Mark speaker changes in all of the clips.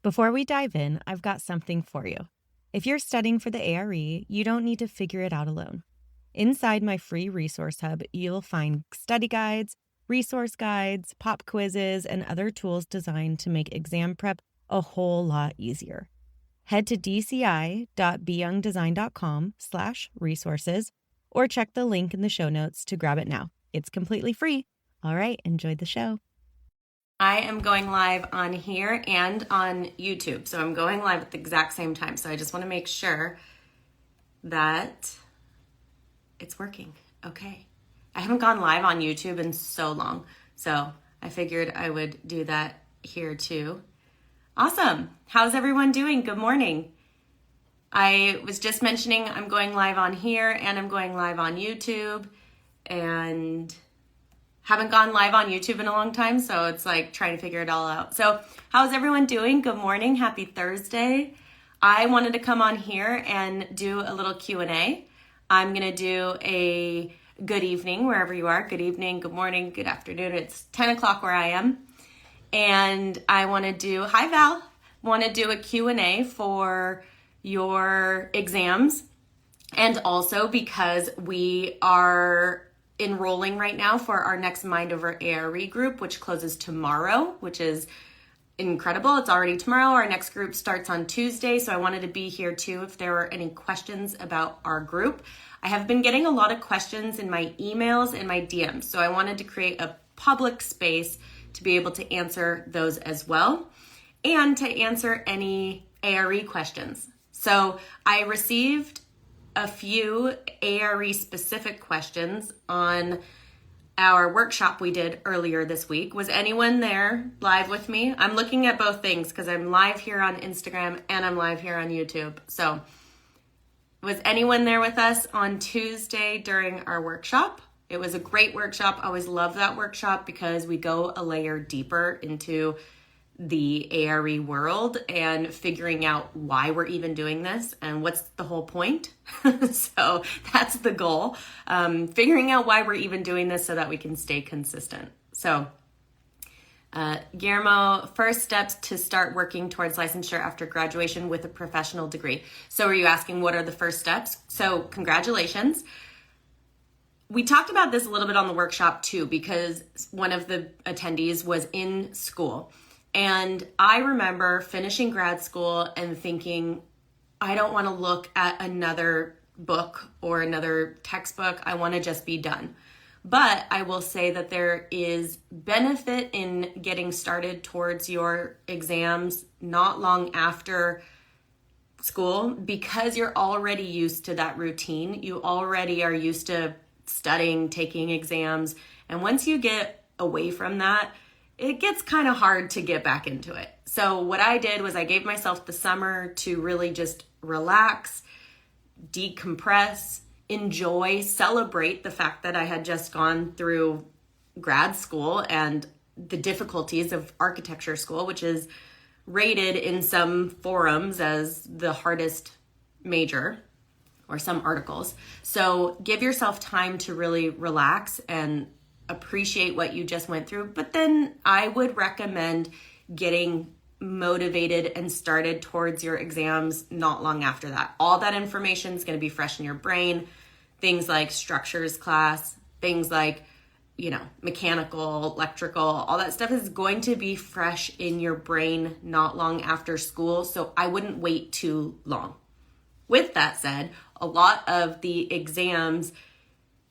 Speaker 1: Before we dive in, I've got something for you. If you're studying for the ARE, you don't need to figure it out alone. Inside my free resource hub, you'll find study guides, resource guides, pop quizzes, and other tools designed to make exam prep a whole lot easier. Head to dci.beyoungdesign.com/resources or check the link in the show notes to grab it now. It's completely free. All right, enjoy the show. I am going live on here and on YouTube. So I'm going live at the exact same time. So I just want to make sure that it's working. Okay. I haven't gone live on YouTube in so long. So I figured I would do that here too. Awesome. How's everyone doing? Good morning. I was just mentioning I'm going live on here and I'm going live on YouTube, and haven't gone live on YouTube in a long time, so it's like trying to figure it all out. So how's everyone doing? Good morning. Happy Thursday. I wanted to come on here and do a little Q&A. I'm going to do a good evening wherever you are. Good evening, good morning, good afternoon. It's 10 o'clock where I am. And I want to do, hi Val, want to do a Q&A for your exams. And also because we are enrolling right now for our next Mind Over ARE group, which closes tomorrow, which is incredible. It's already tomorrow. Our next group starts on Tuesday. So I wanted to be here too if there were any questions about our group. I have been getting a lot of questions in my emails and my DMs. So I wanted to create a public space to be able to answer those as well and to answer any ARE questions. So I received a few ARE specific questions on our workshop we did earlier this week. Was anyone there live with me? I'm looking at both things because I'm live here on Instagram and I'm live here on YouTube. So was anyone there with us on Tuesday during our workshop? It was a great workshop. I always love that workshop because we go a layer deeper into the ARE world and figuring out why we're even doing this and what's the whole point. So that's the goal. Figuring out why we're even doing this so that we can stay consistent. So Guillermo, first steps to start working towards licensure after graduation with a professional degree. So are you asking what are the first steps? So congratulations. We talked about this a little bit on the workshop too, because one of the attendees was in school. And I remember finishing grad school and thinking, I don't want to look at another book or another textbook. I want to just be done. But I will say that there is benefit in getting started towards your exams not long after school because you're already used to that routine. You already are used to studying, taking exams. And once you get away from that, it gets kind of hard to get back into it. So what I did was I gave myself the summer to really just relax, decompress, enjoy, celebrate the fact that I had just gone through grad school and the difficulties of architecture school, which is rated in some forums as the hardest major, or some articles. So give yourself time to really relax and appreciate what you just went through. But then I would recommend getting motivated and started towards your exams not long after that. All that information is going to be fresh in your brain. Things like structures class, things like, mechanical, electrical, all that stuff is going to be fresh in your brain not long after school. So I wouldn't wait too long. With that said, a lot of the exams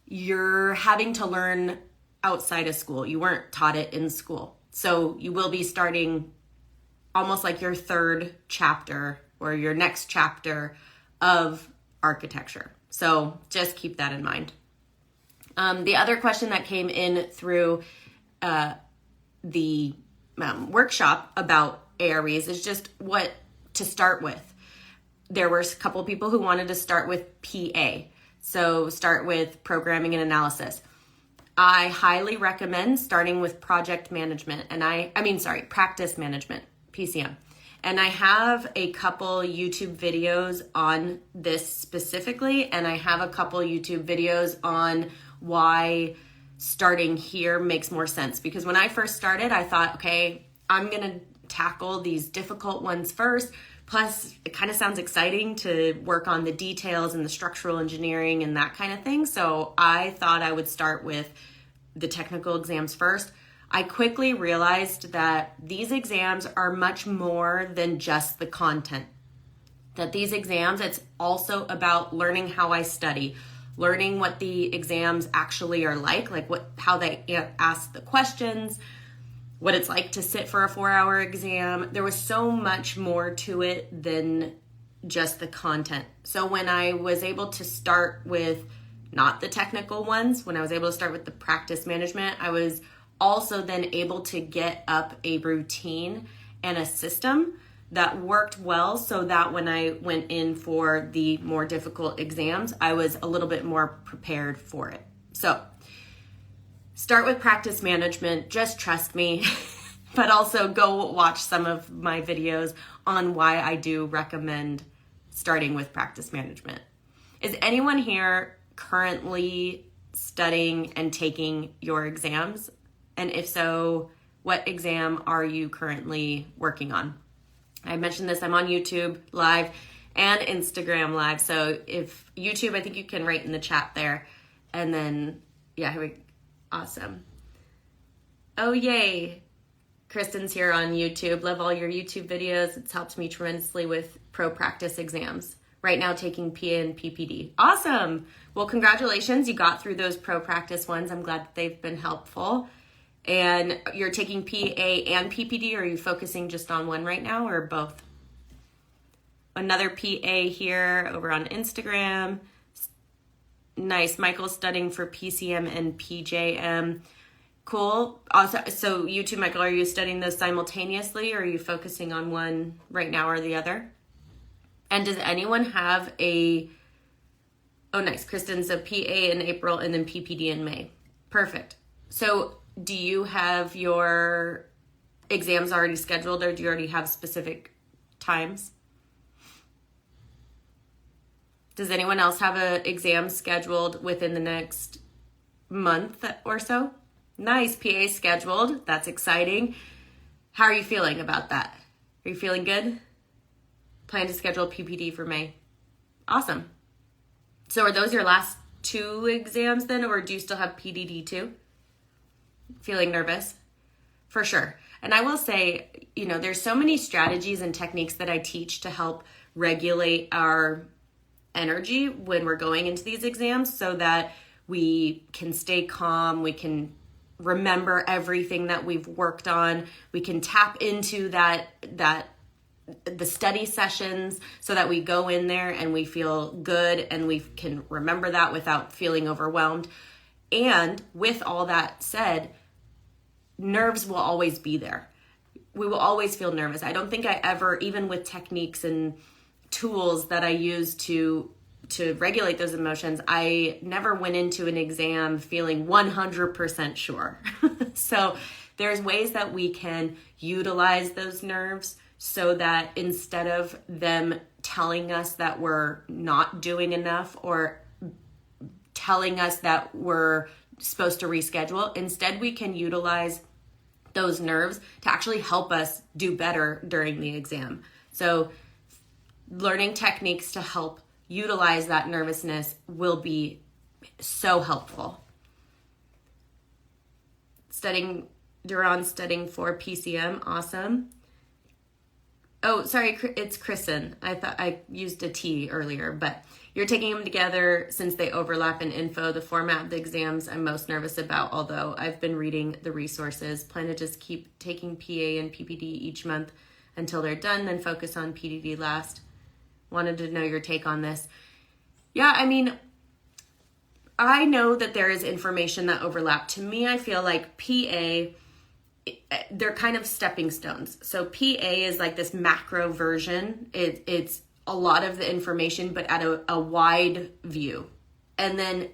Speaker 1: you're having to learn outside of school. You weren't taught it in school. So you will be starting almost like your third chapter or your next chapter of architecture. So just keep that in mind. The other question that came in through the workshop about AREs is just what to start with. There were a couple of people who wanted to start with PA. So start with programming and analysis. I highly recommend starting with project management practice management, PCM. And I have a couple YouTube videos on this specifically, and I have a couple YouTube videos on why starting here makes more sense. Because when I first started, I thought, okay, I'm going to tackle these difficult ones first. Plus, it kind of sounds exciting to work on the details and the structural engineering and that kind of thing. So I thought I would start with the technical exams first. I quickly realized that these exams are much more than just the content. That these exams, it's also about learning how I study, learning what the exams actually are like how they ask the questions, what it's like to sit for a 4-hour exam. There was so much more to it than just the content. So when I was able to start with not the technical ones, when I was able to start with the practice management, I was also then able to get up a routine and a system that worked well, so that when I went in for the more difficult exams, I was a little bit more prepared for it. So start with practice management, just trust me, but also go watch some of my videos on why I do recommend starting with practice management. Is anyone here currently studying and taking your exams? And if so, what exam are you currently working on? I mentioned this, I'm on YouTube Live and Instagram Live. So if YouTube, I think you can write in the chat there. And then, yeah, here we go. Awesome. Oh, yay. Kristen's here on YouTube. Love all your YouTube videos. It's helped me tremendously with pro practice exams. Right now taking PA and PPD. Awesome. Well, congratulations. You got through those pro practice ones. I'm glad that they've been helpful. And you're taking PA and PPD, or are you focusing just on one right now, or both? Another PA here over on Instagram. Nice. Michael's studying for PCM and PJM. Cool. Also, so you too, Michael, are you studying those simultaneously, or are you focusing on one right now or the other? And does anyone have oh, nice. Kristen's a PA in April and then PPD in May. Perfect. So do you have your exams already scheduled, or do you already have specific times? Does anyone else have an exam scheduled within the next month or so? Nice, PA scheduled. That's exciting. How are you feeling about that? Are you feeling good? Plan to schedule PPD for May. Awesome. So are those your last 2 exams then, or do you still have PDD too? Feeling nervous? For sure. And I will say, there's so many strategies and techniques that I teach to help regulate our energy when we're going into these exams, so that we can stay calm, we can remember everything that we've worked on, we can tap into the study sessions, so that we go in there and we feel good and we can remember that without feeling overwhelmed. And with all that said, nerves will always be there. We will always feel nervous. I don't think I ever, even with techniques and tools that I use to regulate those emotions, I never went into an exam feeling 100% sure. So there's ways that we can utilize those nerves, so that instead of them telling us that we're not doing enough, or telling us that we're supposed to reschedule, instead we can utilize those nerves to actually help us do better during the exam. So learning techniques to help utilize that nervousness will be so helpful. Duran's studying for PCM. Awesome. Oh, sorry, it's Kristen. I thought I used a T earlier, but you're taking them together since they overlap in info. The format of the exams I'm most nervous about, although I've been reading the resources. Plan to just keep taking PA and PPD each month until they're done, then focus on PDD last. Wanted to know your take on this. Yeah, I know that there is information that overlap. To me, I feel like PA, they're kind of stepping stones. So PA is like this macro version. It's a lot of the information, but at a wide view. And then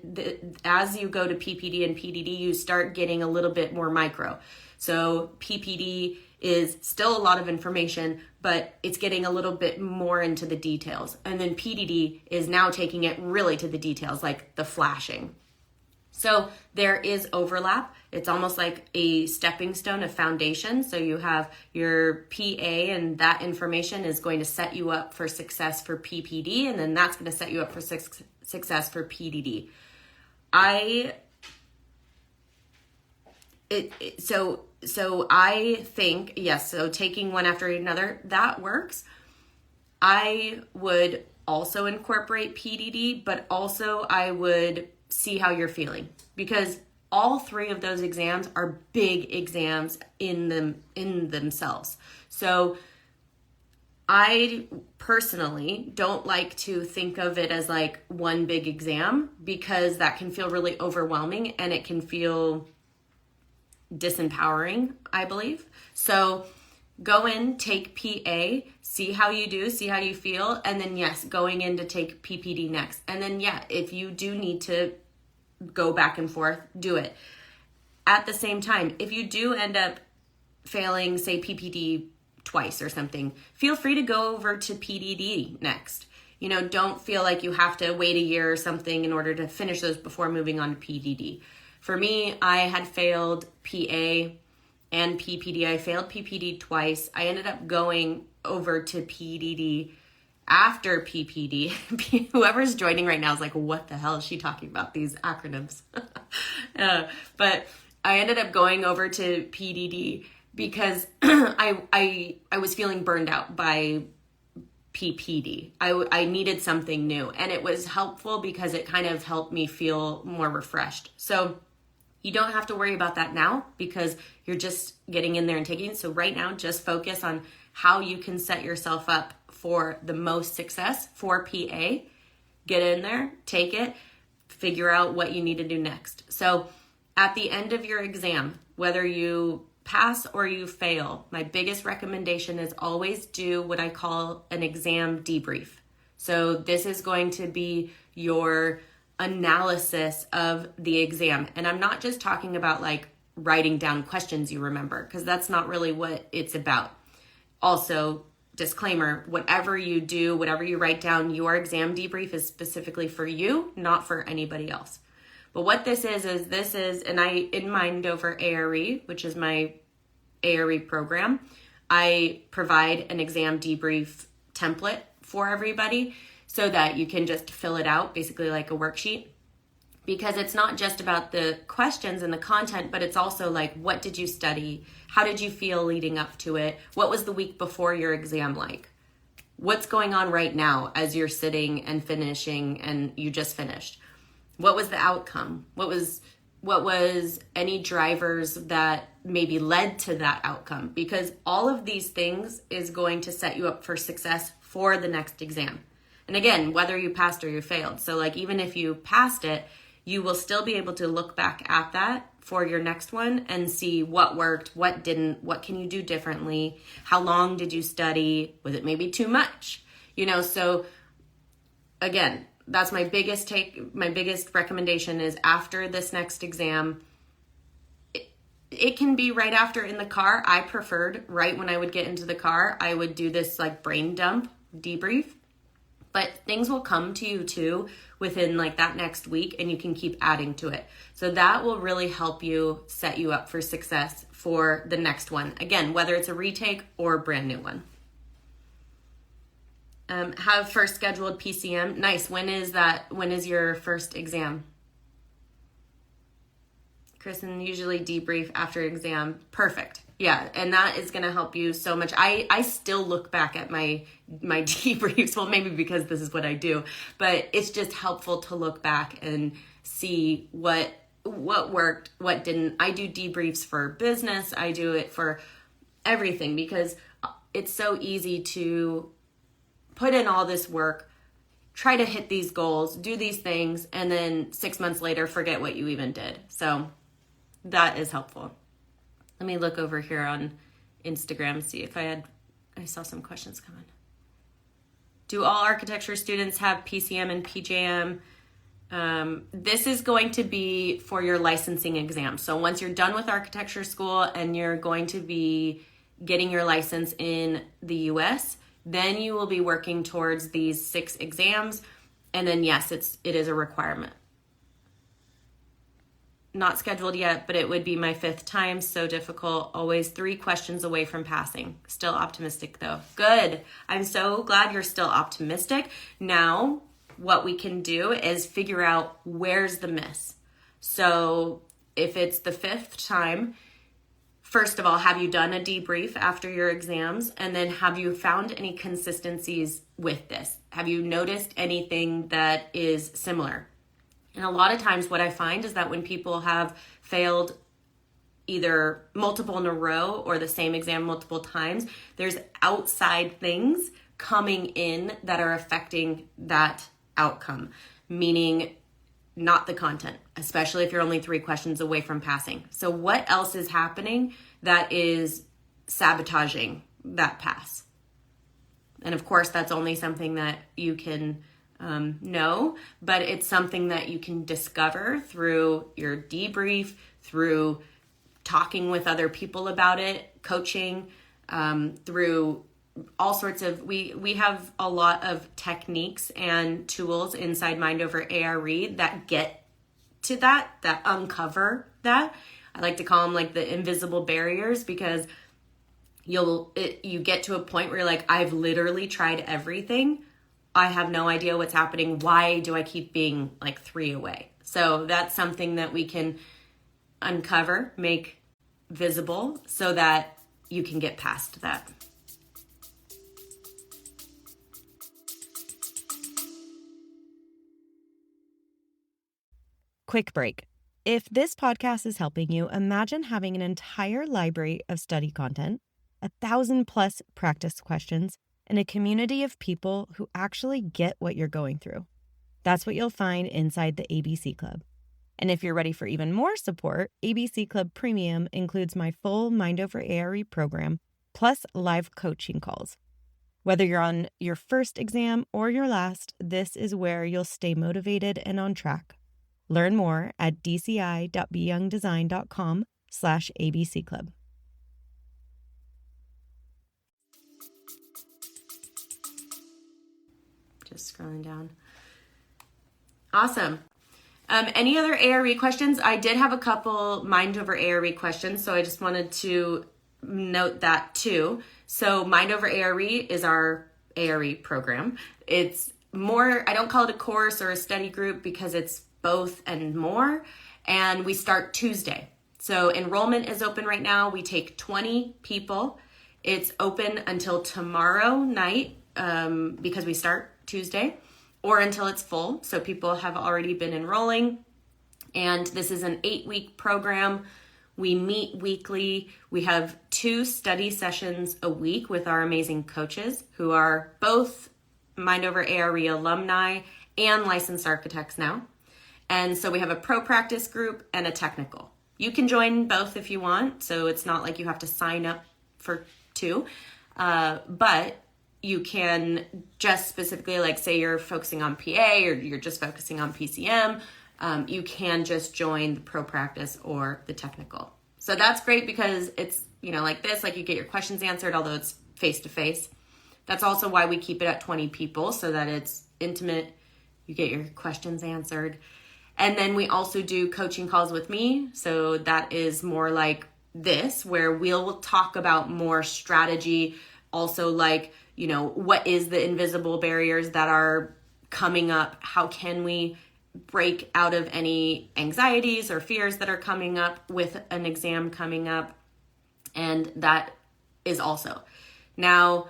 Speaker 1: as you go to PPD and PDD, you start getting a little bit more micro. So PPD is still a lot of information, but it's getting a little bit more into the details. And then PDD is now taking it really to the details, like the flashing. So there is overlap. It's almost like a stepping stone, a foundation. So you have your PA, and that information is going to set you up for success for PPD, and then that's going to set you up for success for PDD. So I think, yes, so taking one after another, that works. I would also incorporate PDD, but also I would see how you're feeling, because all three of those exams are big exams in themselves. So I personally don't like to think of it as like one big exam, because that can feel really overwhelming and it can feel disempowering, I believe. So go in, take PA, see how you do, see how you feel, and then yes, going in to take PPD next. And then if you do need to go back and forth, do it. At the same time, if you do end up failing, say PPD twice or something, feel free to go over to PDD next. Don't feel like you have to wait a year or something in order to finish those before moving on to PDD. For me, I had failed PA and PPD. I failed PPD twice. I ended up going over to PDD after PPD. Whoever's joining right now is like, what the hell is she talking about, these acronyms? But I ended up going over to PDD because I was feeling burned out by PPD. I needed something new, and it was helpful because it kind of helped me feel more refreshed. So you don't have to worry about that now, because you're just getting in there and taking it. So right now, just focus on how you can set yourself up for the most success for PA. Get in there, take it, figure out what you need to do next. So at the end of your exam, whether you pass or you fail, my biggest recommendation is always do what I call an exam debrief. So this is going to be your analysis of the exam. And I'm not just talking about like writing down questions you remember, because that's not really what it's about. Also, disclaimer, whatever you do, whatever you write down, your exam debrief is specifically for you, not for anybody else. But what this is, and I, in Mind Over ARE, which is my ARE program, I provide an exam debrief template for everybody so that you can just fill it out, basically like a worksheet. Because it's not just about the questions and the content, but it's also like, what did you study? How did you feel leading up to it? What was the week before your exam like? What's going on right now as you're sitting and finishing and you just finished? What was the outcome? What was any drivers that maybe led to that outcome? Because all of these things is going to set you up for success for the next exam. And again, whether you passed or you failed. So like, even if you passed it, you will still be able to look back at that for your next one and see what worked, what didn't, what can you do differently, how long did you study, was it maybe too much? So again, that's my biggest recommendation is after this next exam, it can be right after in the car. I preferred right when I would get into the car, I would do this like brain dump debrief. But things will come to you too within like that next week, and you can keep adding to it. So that will really help you set you up for success for the next one. Again, whether it's a retake or a brand new one. Have first scheduled PCM. Nice. When is that? When is your first exam? Kristen, usually debrief after exam. Perfect. Yeah, and that is going to help you so much. I still look back at my debriefs, well, maybe because this is what I do, but it's just helpful to look back and see what worked, what didn't. I do debriefs for business. I do it for everything, because it's so easy to put in all this work, try to hit these goals, do these things, and then 6 months later, forget what you even did. So that is helpful. Let me look over here on Instagram, see if I saw some questions come in. Do all architecture students have PCM and PJM? This is going to be for your licensing exam. So once you're done with architecture school and you're going to be getting your license in the US, then you will be working towards these 6 exams. And then yes, it is a requirement. not scheduled yet, but it would be my 5th time. So difficult. Always 3 questions away from passing. Still optimistic though. Good. I'm so glad you're still optimistic. Now, what we can do is figure out where's the miss. So if it's the 5th time, first of all, have you done a debrief after your exams? And then have you found any consistencies with this? Have you noticed anything that is similar? And a lot of times what I find is that when people have failed either multiple in a row or the same exam multiple times, there's outside things coming in that are affecting that outcome, meaning not the content, especially if you're only 3 questions away from passing. So what else is happening that is sabotaging that pass? And of course, that's only something that you can know, but it's something that you can discover through your debrief, through talking with other people about it, coaching, through all sorts of, we have a lot of techniques and tools inside Mind Over ARE that get to that uncover that. I like to call them like the invisible barriers, because you get to a point where you're like, I've literally tried everything. I have no idea what's happening. Why do I keep being like 3 away? So that's something that we can uncover, make visible, so that you can get past that.
Speaker 2: Quick break. If this podcast is helping you, imagine having an entire library of study content, 1,000+ practice questions, and a community of people who actually get what you're going through. That's what you'll find inside the ABC Club. And if you're ready for even more support, ABC Club Premium includes my full Mind Over ARE program, plus live coaching calls. Whether you're on your first exam or your last, this is where you'll stay motivated and on track. Learn more at dci.beyoungdesign.com/ABC Club.
Speaker 1: Just scrolling down. Awesome. Any other ARE questions? I did have a couple Mind Over ARE questions, so I just wanted to note that too. So Mind Over ARE is our ARE program. It's more, I don't call it a course or a study group because it's both and more. And we start Tuesday. So enrollment is open right now. We take 20 people. It's open until tomorrow night because we start Tuesday, or until it's full. So people have already been enrolling. And this is an 8-week program. We meet weekly. We have 2 study sessions a week with our amazing coaches who are both Mind Over ARE alumni and licensed architects now. And so we have a pro practice group and a technical. You can join both if you want. So it's not like you have to sign up for 2. But you can just specifically, like say you're focusing on PA or you're just focusing on PCM, you can just join the pro practice or the technical. So that's great because it's, like this, like you get your questions answered, although it's face-to-face. That's also why we keep it at 20 people so that it's intimate. You get your questions answered. And then we also do coaching calls with me. So that is more like this, where we'll talk about more strategy, also like, what is the invisible barriers that are coming up? How can we break out of any anxieties or fears that are coming up with an exam coming up? And that is also. Now,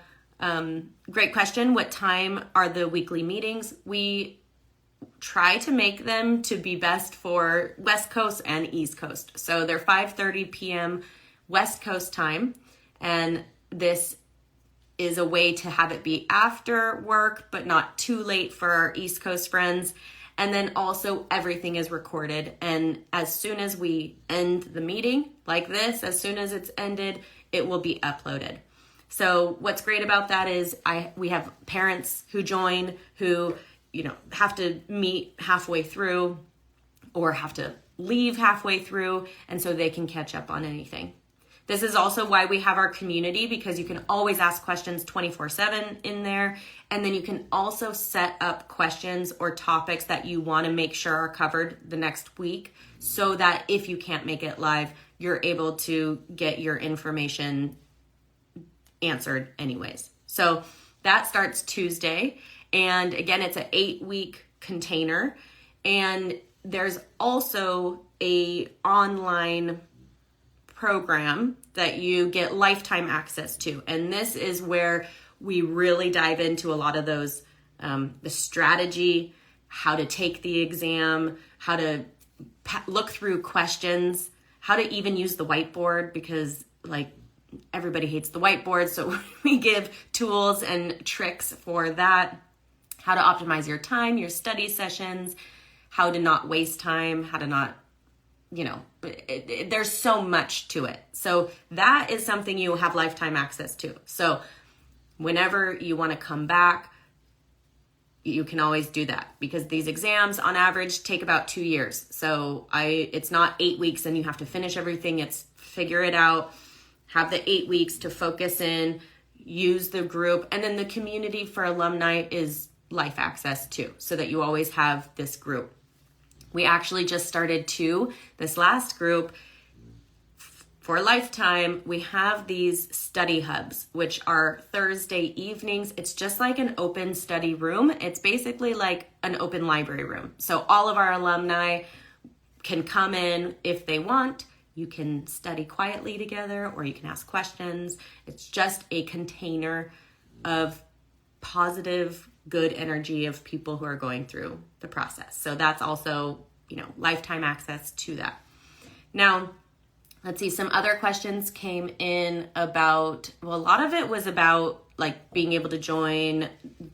Speaker 1: great question. What time are the weekly meetings? We try to make them to be best for West Coast and East Coast. So they're 5:30 p.m. West Coast time. And this is a way to have it be after work, but not too late for our East Coast friends. And then also everything is recorded. And as soon as we end the meeting like this, as soon as it's ended, it will be uploaded. So what's great about that is we have parents who join who, have to meet halfway through or have to leave halfway through. And so they can catch up on anything. This is also why we have our community, because you can always ask questions 24/7 in there. And then you can also set up questions or topics that you want to make sure are covered the next week, so that if you can't make it live, you're able to get your information answered anyways. So that starts Tuesday. And again, it's an 8-week container. And there's also a online program that you get lifetime access to. And this is where we really dive into a lot of those, the strategy, how to take the exam, how to look through questions, how to even use the whiteboard, because like everybody hates the whiteboard. So we give tools and tricks for that, how to optimize your time, your study sessions, how to not waste time, how to not, there's so much to it. So that is something you have lifetime access to. So whenever you want to come back, you can always do that, because these exams on average take about 2 years. So it's not 8 weeks and you have to finish everything. It's figure it out, have the 8 weeks to focus in, use the group. And then the community for alumni is life access too, so that you always have this group. We actually just started this last group for lifetime. We have these study hubs, which are Thursday evenings. It's just like an open study room. It's basically like an open library room. So all of our alumni can come in if they want. You can study quietly together, or you can ask questions. It's just a container of positive, good energy of people who are going through the process. So that's also, lifetime access to that. Now, let's see, some other questions came in about, a lot of it was about like being able to join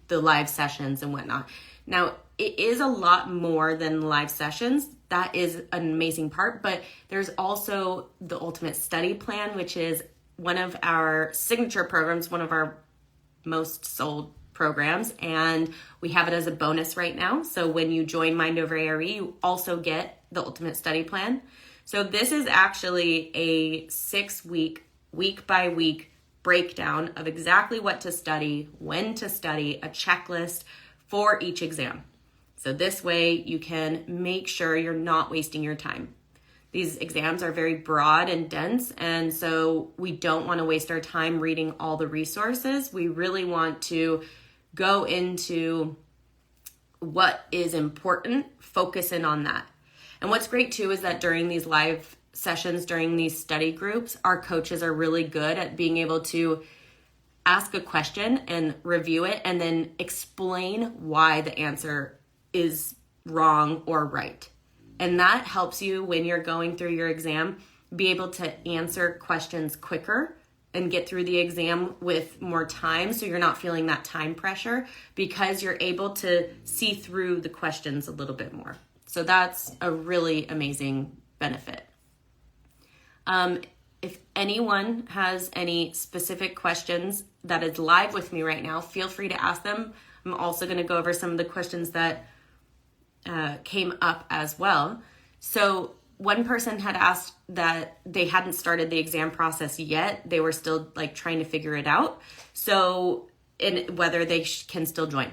Speaker 1: the live sessions and whatnot. Now, it is a lot more than live sessions. That is an amazing part, but there's also the Ultimate Study Plan, which is one of our signature programs, one of our most sold programs, and we have it as a bonus right now. So when you join Mind Over ARE, you also get the Ultimate Study Plan. So this is actually a 6-week, week-by-week breakdown of exactly what to study, when to study, a checklist for each exam. So this way you can make sure you're not wasting your time. These exams are very broad and dense, and so we don't want to waste our time reading all the resources. We really want to go into what is important, focus in on that. And what's great too is that during these live sessions, during these study groups, our coaches are really good at being able to ask a question and review it and then explain why the answer is wrong or right. And that helps you when you're going through your exam be able to answer questions quicker and get through the exam with more time, so you're not feeling that time pressure, because you're able to see through the questions a little bit more. So that's a really amazing benefit. If anyone has any specific questions that is live with me right now, feel free to ask them. I'm also going to go over some of the questions that came up as well. So one person had asked that they hadn't started the exam process yet. They were still trying to figure it out. So whether they can still join.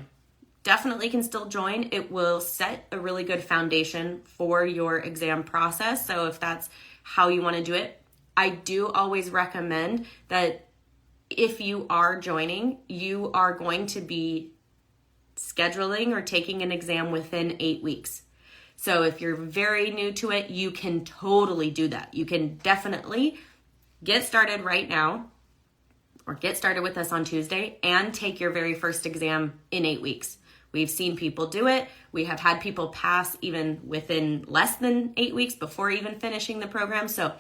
Speaker 1: Definitely can still join. It will set a really good foundation for your exam process. So if that's how you want to do it, I do always recommend that if you are joining, you are going to be scheduling or taking an exam within 8 weeks. So if you're very new to it, you can totally do that. You can definitely get started right now, or get started with us on Tuesday and take your very first exam in 8 weeks. We've seen people do it. We have had people pass even within less than 8 weeks before even finishing the program. So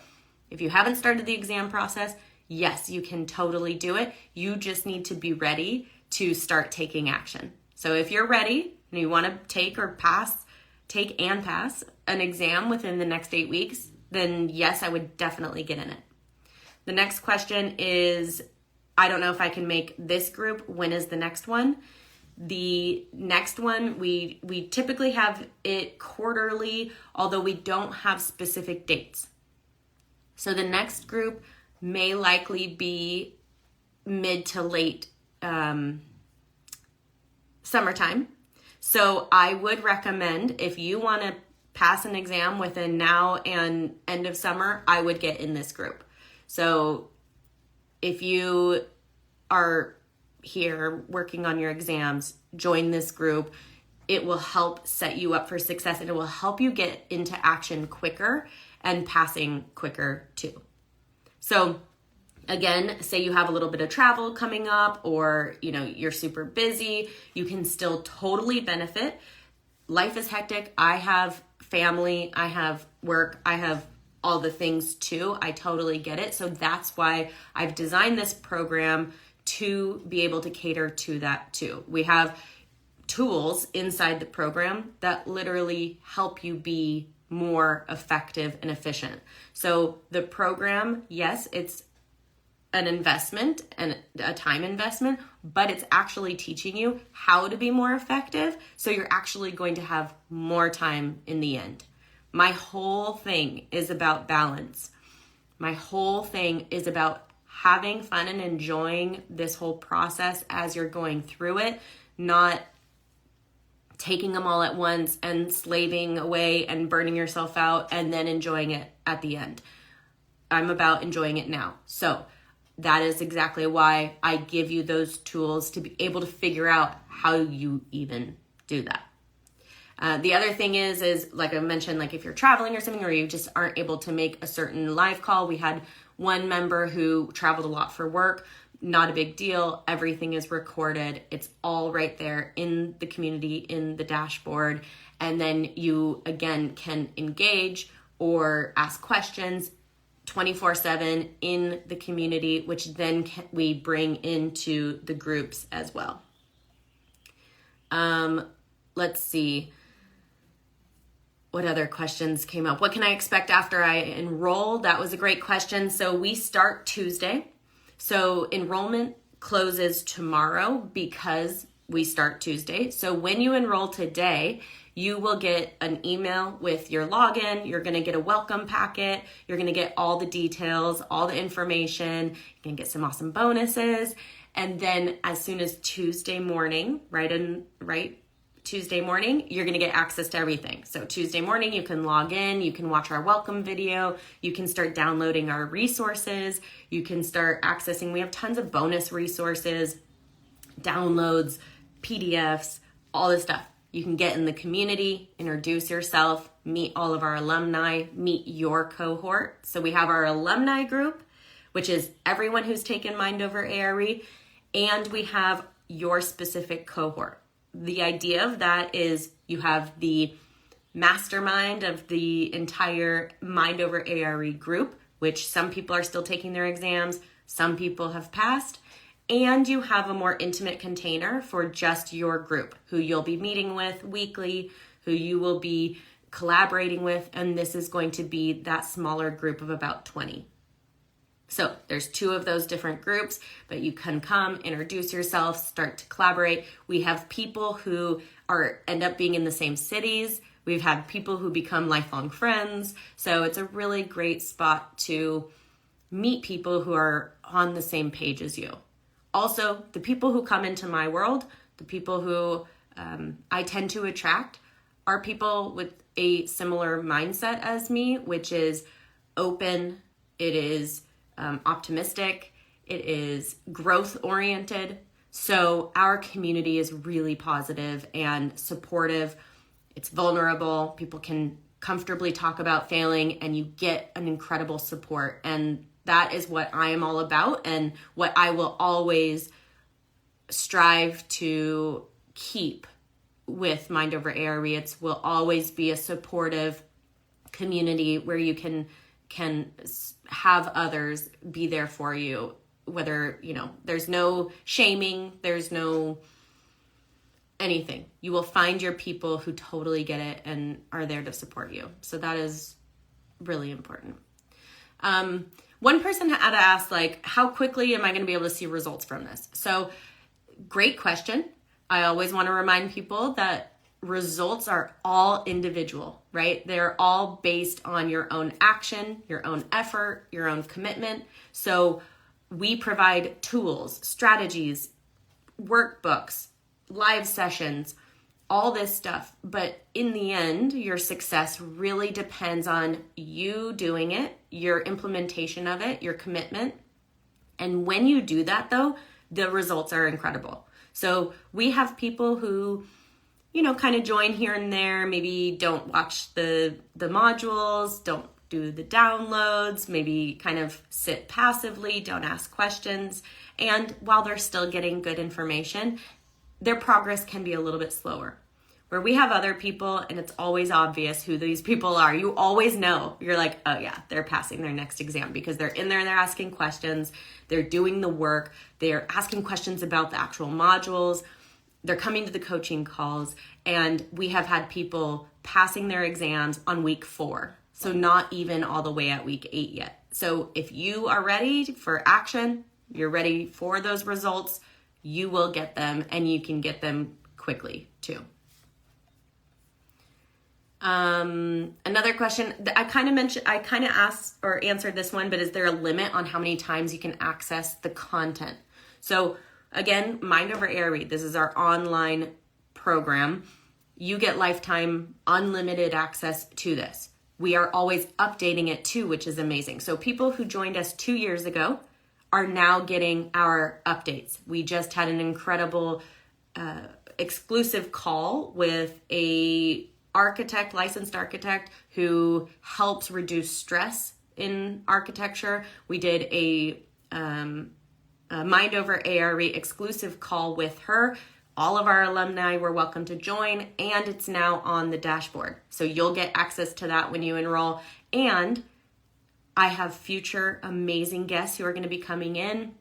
Speaker 1: if you haven't started the exam process, yes, you can totally do it. You just need to be ready to start taking action. So if you're ready and you want to take and pass an exam within the next 8 weeks, then yes, I would definitely get in it. The next question is, I don't know if I can make this group. When is the next one? The next one, we typically have it quarterly, although we don't have specific dates. So the next group may likely be mid to late summertime. So I would recommend, if you want to pass an exam within now and end of summer, I would get in this group. So if you are here working on your exams, join this group. It will help set you up for success, and it will help you get into action quicker and passing quicker too. So again, say you have a little bit of travel coming up, or you're super busy, you can still totally benefit. Life is hectic. I have family, I have work, I have all the things too. I totally get it. So that's why I've designed this program to be able to cater to that too. We have tools inside the program that literally help you be more effective and efficient. So the program, yes, it's an investment and a time investment, but it's actually teaching you how to be more effective. So you're actually going to have more time in the end. My whole thing is about balance. My whole thing is about having fun and enjoying this whole process as you're going through it, not taking them all at once and slaving away and burning yourself out and then enjoying it at the end. I'm about enjoying it now. So that is exactly why I give you those tools to be able to figure out how you even do that. The other thing is like I mentioned, like if you're traveling or something, or you just aren't able to make a certain live call. We had one member who traveled a lot for work. Not a big deal. Everything is recorded. It's all right there in the community, in the dashboard. And then you, again, can engage or ask questions 24/7 in the community, which then we bring into the groups as well. Let's see. What other questions came up? What can I expect after I enroll? That was a great question. So we start Tuesday. So enrollment closes tomorrow because we start Tuesday. So when you enroll today, you will get an email with your login. You're going to get a welcome packet. You're going to get all the details, all the information. You're going to get some awesome bonuses. And then as soon as Tuesday morning, Tuesday morning, you're going to get access to everything. So Tuesday morning, you can log in, you can watch our welcome video, you can start downloading our resources, you can start accessing, we have tons of bonus resources, downloads, PDFs, all this stuff. You can get in the community, introduce yourself, meet all of our alumni, meet your cohort. So we have our alumni group, which is everyone who's taken Mind Over ARE, and we have your specific cohort. The idea of that is you have the mastermind of the entire Mind Over ARE group, which some people are still taking their exams, some people have passed, and you have a more intimate container for just your group, who you'll be meeting with weekly, who you will be collaborating with, and this is going to be that smaller group of about 20. So there's 2 of those different groups, but you can come, introduce yourself, start to collaborate. We have people who end up being in the same cities. We've had people who become lifelong friends. So it's a really great spot to meet people who are on the same page as you. Also, the people who come into my world, the people who I tend to attract, are people with a similar mindset as me, which is open, it is optimistic, it is growth oriented. So our community is really positive and supportive. It's vulnerable. People can comfortably talk about failing, and you get an incredible support. And that is what I am all about, and what I will always strive to keep with Mind Over ARE. It will always be a supportive community where you can have others be there for you, whether, there's no shaming, there's no anything. You will find your people who totally get it and are there to support you. So that is really important. One person had asked, how quickly am I going to be able to see results from this? So great question. I always want to remind people that results are all individual, right? They're all based on your own action, your own effort, your own commitment. So we provide tools, strategies, workbooks, live sessions, all this stuff. But in the end, your success really depends on you doing it, your implementation of it, your commitment. And when you do that, though, the results are incredible. So we have people who, kind of join here and there, maybe don't watch the modules, don't do the downloads, maybe kind of sit passively, don't ask questions. And while they're still getting good information, their progress can be a little bit slower. Where we have other people, and it's always obvious who these people are. You always know. You're like, oh yeah, they're passing their next exam because they're in there and they're asking questions. They're doing the work. They're asking questions about the actual modules. They're coming to the coaching calls. And we have had people passing their exams on week 4. So not even all the way at week 8 yet. So if you are ready for action, you're ready for those results, you will get them, and you can get them quickly too. Another question that I kind of asked or answered this one, but is there a limit on how many times you can access the content? So again, Mind Over ARE, this is our online program. You get lifetime unlimited access to this. We are always updating it too, which is amazing. So people who joined us 2 years ago are now getting our updates. We just had an incredible exclusive call with a licensed architect who helps reduce stress in architecture. We did a Mind Over ARE exclusive call with her. All of our alumni were welcome to join, and it's now on the dashboard. So you'll get access to that when you enroll. And I have future amazing guests who are going to be coming in,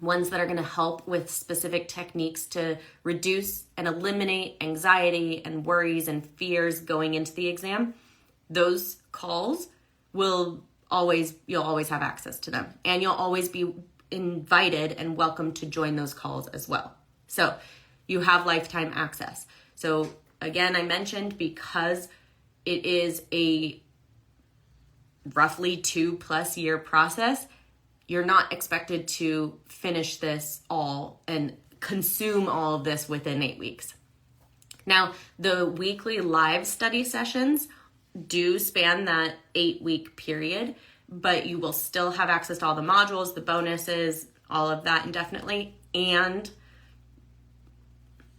Speaker 1: ones that are going to help with specific techniques to reduce and eliminate anxiety and worries and fears going into the exam. Those calls you'll always have access to them, and you'll always be invited and welcome to join those calls as well. So you have lifetime access. So again, I mentioned because it is a roughly 2+ year process, you're not expected to finish this all and consume all of this within 8 weeks. Now, the weekly live study sessions do span that 8-week period, but you will still have access to all the modules, the bonuses, all of that indefinitely. And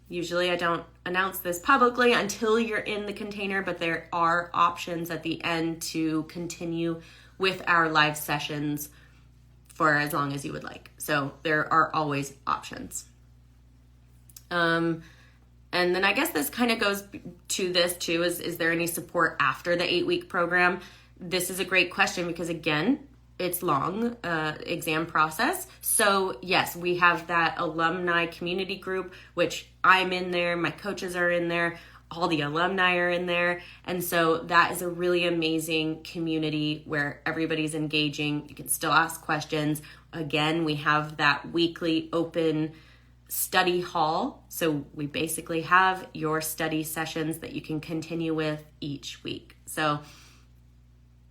Speaker 1: usually I don't announce this publicly until you're in the container, but there are options at the end to continue with our live sessions for as long as you would like. So there are always options. And then I guess this kind of goes to this too, is there any support after the 8-week program? This is a great question because again, it's long exam process. So yes, we have that alumni community group, which I'm in there, my coaches are in there, all the alumni are in there. And so that is a really amazing community where everybody's engaging. You can still ask questions. Again, we have that weekly open study hall. So we basically have your study sessions that you can continue with each week. So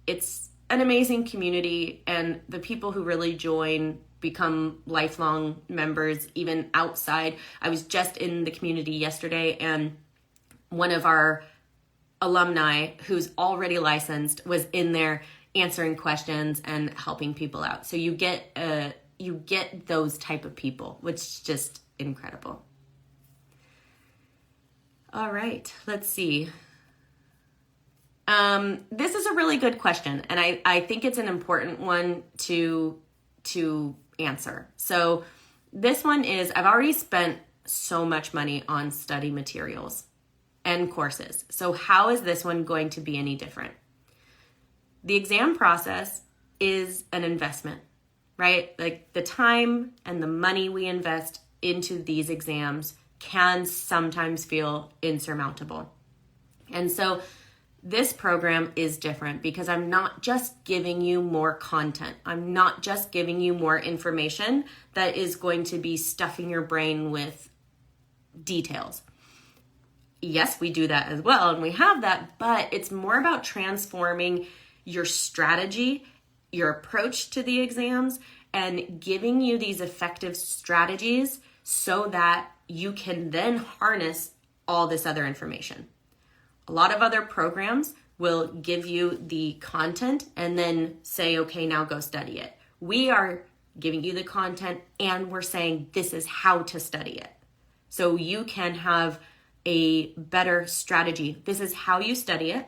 Speaker 1: it's an amazing community, and the people who really join become lifelong members even outside. I was just in the community yesterday, and one of our alumni who's already licensed was in there answering questions and helping people out. So you get those type of people, which is just incredible. All right, let's see. This is a really good question, and I think it's an important one to answer. So this one is, I've already spent so much money on study materials and courses. So how is this one going to be any different? The exam process is an investment, right? Like the time and the money we invest into these exams can sometimes feel insurmountable. And so this program is different because I'm not just giving you more content. I'm not just giving you more information that is going to be stuffing your brain with details. yes, we do that as well, and we have that, but it's more about transforming your strategy, your approach to the exams, and giving you these effective strategies so that you can then harness all this other information. A lot of other programs will give you the content and then say, okay, now go study it. We are giving you the content and we're saying this is how to study it. So you can have a better strategy. This is how you study it.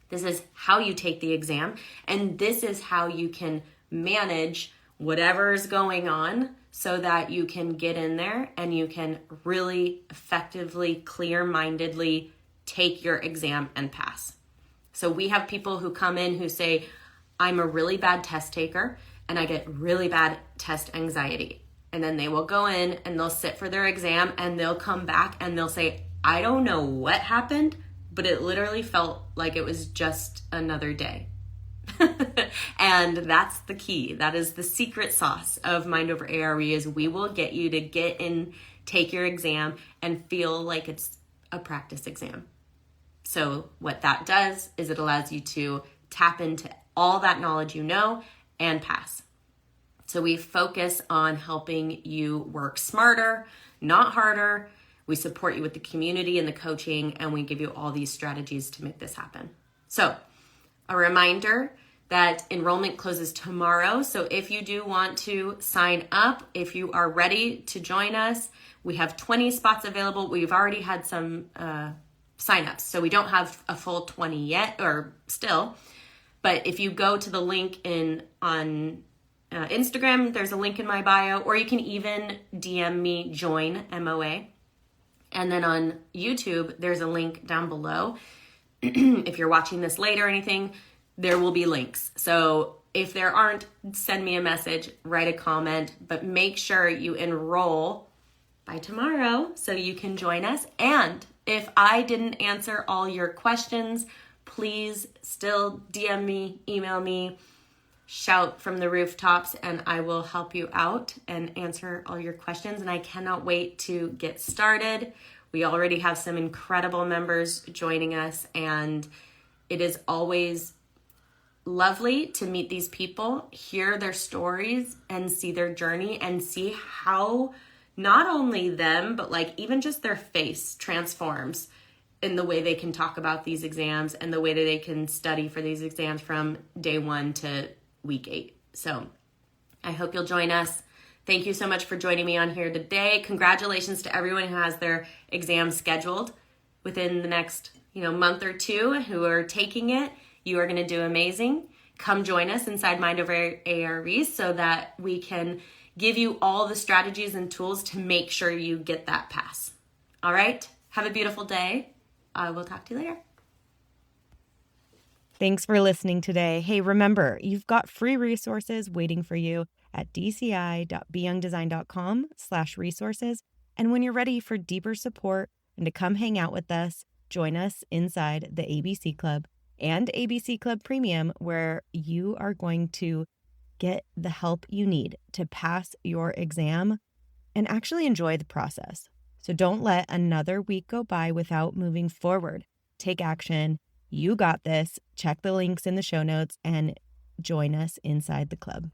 Speaker 1: This is how you take the exam. And this is how you can manage whatever's going on so that you can get in there and you can really effectively, clear-mindedly take your exam and pass. So we have people who come in who say, I'm a really bad test taker and I get really bad test anxiety. And then they will go in and they'll sit for their exam and they'll come back and they'll say, I don't know what happened, but it literally felt like it was just another day. And that's the key. That is the secret sauce of Mind Over ARE is we will get you to get in, take your exam and feel like it's a practice exam. So what that does is it allows you to tap into all that knowledge you know and pass. So we focus on helping you work smarter, not harder. We support you with the community and the coaching, and we give you all these strategies to make this happen. So a reminder that enrollment closes tomorrow. So if you do want to sign up, if you are ready to join us, we have 20 spots available. We've already had some signups, so we don't have a full 20 yet, or still. But if you go to the link on Instagram, there's a link in my bio, or you can even DM me, join MOA. And then on YouTube, there's a link down below. If you're watching this later or anything, there will be links. So if there aren't, send me a message, write a comment, but make sure you enroll by tomorrow so you can join us. And if I didn't answer all your questions, please still DM me, email me, shout from the rooftops, and I will help you out and answer all your questions. And I cannot wait to get started. We already have some incredible members joining us, and it is always lovely to meet these people, hear their stories, and see their journey, and see how not only them, but like even just their face transforms in the way they can talk about these exams and the way that they can study for these exams from day 1 to week 8. So I hope you'll join us. Thank you so much for joining me on here today. Congratulations to everyone who has their exam scheduled within the next, month or 2 who are taking it. You are going to do amazing. Come join us inside Mind Over ARE so that we can give you all the strategies and tools to make sure you get that pass. All right? Have a beautiful day. I will talk to you later.
Speaker 2: Thanks for listening today. Hey, remember, you've got free resources waiting for you at dci.beyoungdesign.com/resources. And when you're ready for deeper support and to come hang out with us, join us inside the ABC Club and ABC Club Premium, where you are going to get the help you need to pass your exam and actually enjoy the process. So don't let another week go by without moving forward. Take action. You got this. Check the links in the show notes and join us inside the club.